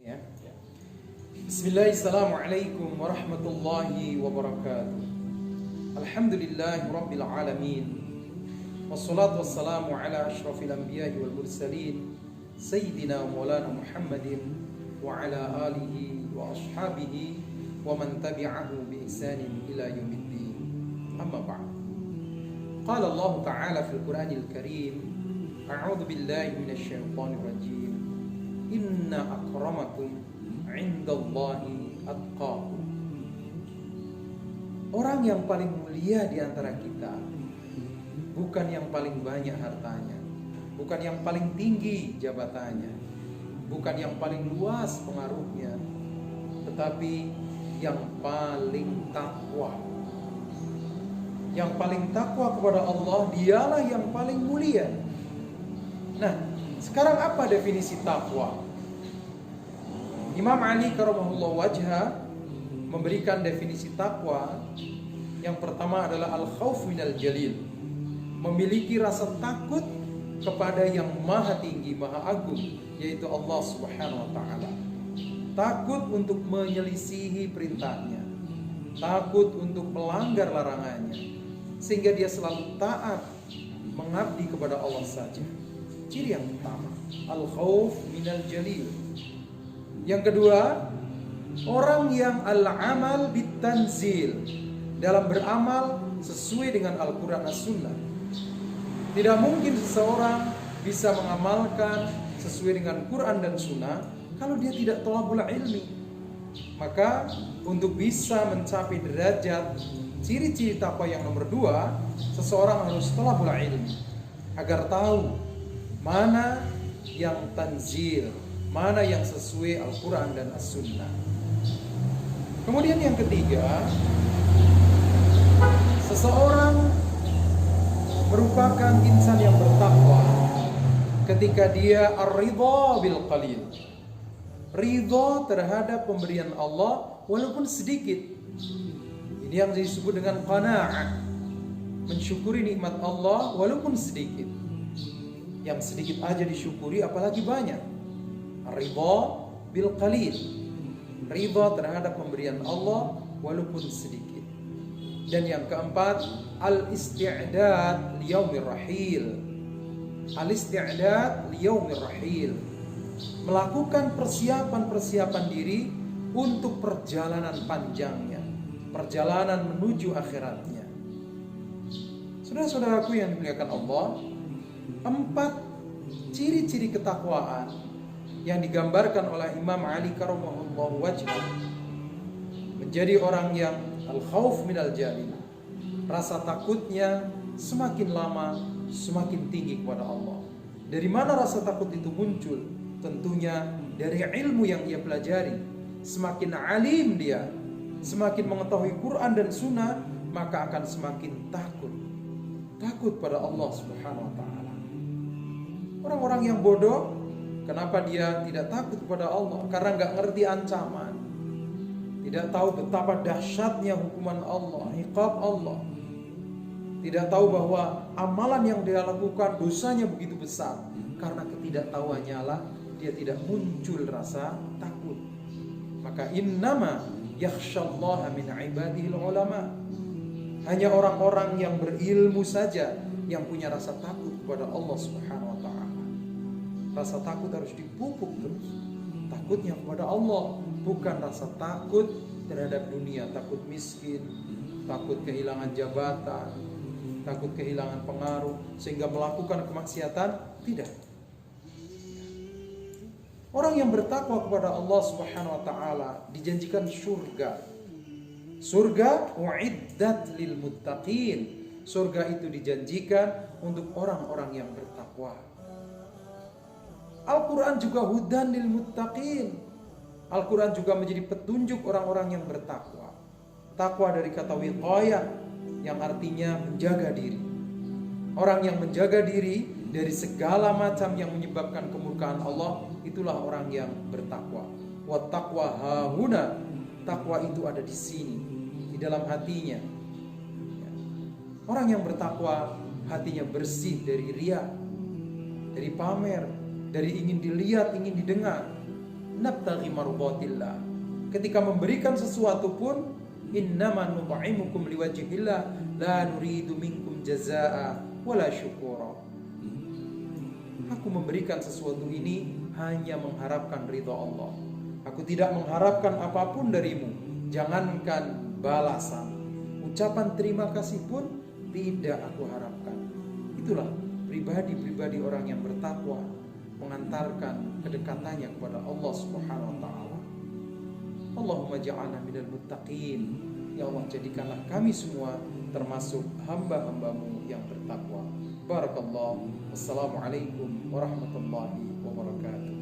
Ya. Bismillahirrahmanirrahim warahmatullahi wabarakatuh. Alhamdulillahi rabbil alamin. Wassalatu wassalamu ala asyrafil anbiya'i wal mursalin sayyidina maulana Muhammadin wa ala alihi wa ashabihi wa man tabi'ahu bi ihsanin ila yaumiddin. Amma ba'd. Qala Allah Ta'ala fil Qur'anil Karim, a'udzu billahi minasy syaithanir rajim. Inna akramakum indallahi atqakum. Orang yang paling mulia di antara kita bukan yang paling banyak hartanya, bukan yang paling tinggi jabatannya, bukan yang paling luas pengaruhnya, tetapi yang paling takwa. Yang paling takwa kepada Allah, dialah yang paling mulia. Nah, sekarang apa definisi takwa? Imam Ali karamahullah wajha memberikan definisi takwa. Yang pertama adalah al-khauf minal jalil, memiliki rasa takut kepada yang maha tinggi, maha agung, yaitu Allah subhanahu wa ta'ala. Takut untuk menyelisihi perintahnya, takut untuk melanggar larangannya, sehingga dia selalu taat mengabdi kepada Allah saja. Ciri yang pertama, al-khauf minal jalil. Yang kedua, orang yang al-amal bitanzil, dalam beramal sesuai dengan Al-Quran As-Sunnah. Tidak mungkin seseorang bisa mengamalkan sesuai dengan Quran dan Sunnah kalau dia tidak thalabul ilmi. Maka untuk bisa mencapai derajat ciri-ciri takwa yang nomor 2, seseorang harus thalabul ilmi, agar tahu mana yang tanzil, mana yang sesuai Al-Quran dan As-Sunnah. Kemudian yang ketiga, seseorang merupakan insan yang bertakwa ketika dia ar-ridha bil qalil, ridha terhadap pemberian Allah walaupun sedikit. Ini yang disebut dengan qanaa'ah, mensyukuri nikmat Allah walaupun sedikit. Yang sedikit aja disyukuri, apalagi banyak. Ridha bil qalil, ridha terhadap pemberian Allah walaupun sedikit. Dan yang keempat, al-isti'dad liyaumir rahil, al-isti'dad liyaumir rahil, melakukan persiapan diri untuk perjalanan panjangnya, perjalanan menuju akhiratnya. Saudara-saudaraku yang dimuliakan Allah, 4 ciri-ciri ketakwaan yang digambarkan oleh Imam Ali karamahullah wajhah menjadi orang yang al-khauf minal jalil, rasa takutnya semakin lama semakin tinggi kepada Allah. Dari mana rasa takut itu muncul? Tentunya dari ilmu yang ia pelajari. Semakin alim dia, semakin mengetahui Quran dan Sunnah, maka akan semakin takut pada Allah subhanahu wa ta'ala. Orang-orang yang bodoh, kenapa dia tidak takut kepada Allah? Karena gak ngerti ancaman, tidak tahu betapa dahsyatnya hukuman Allah, iqab Allah, tidak tahu bahwa amalan yang dia lakukan dosanya begitu besar. Karena ketidaktahuannya lah dia tidak muncul rasa takut. Maka innama yakhshallaha min ibadihil ulama, hanya orang-orang yang berilmu saja yang punya rasa takut kepada Allah subhanahu wa ta'ala. Rasa takut harus dipupuk terus, takutnya kepada Allah, bukan rasa takut terhadap dunia, takut miskin, takut kehilangan jabatan, takut kehilangan pengaruh sehingga melakukan kemaksiatan. Tidak. Orang yang bertakwa kepada Allah subhanahu wa ta'ala dijanjikan surga. Surga uiddat lil muttaqin, surga itu dijanjikan untuk orang-orang yang bertakwa. Al-Quran juga hudan lil muttaqin, Al-Quran juga menjadi petunjuk orang-orang yang bertakwa. Takwa dari kata wiqayah, yang artinya menjaga diri. Orang yang menjaga diri dari segala macam yang menyebabkan kemurkaan Allah, itulah orang yang bertakwa. Wa taqwa hahuna, takwa itu ada di sini, di dalam hatinya. Orang yang bertakwa hatinya bersih dari riya, dari pamer, dari ingin dilihat, ingin didengar. nabtaghi mardatillah. Ketika memberikan sesuatu pun, innama nut'imukum liwajhillah la nuridu minkum jazaa'a wala syukura. Aku memberikan sesuatu ini hanya mengharapkan ridha Allah. Aku tidak mengharapkan apapun darimu, jangankan balasan. Ucapan terima kasih pun tidak aku harapkan. Itulah pribadi-pribadi orang yang bertakwa, mengantarkan kedekatannya kepada Allah Subhanahu wa taala. Allahumma ja'alna minal muttaqin. Ya Allah, jadikanlah kami semua termasuk hamba-hambamu yang bertakwa. Barakallah. Wassalamualaikum warahmatullahi wabarakatuh.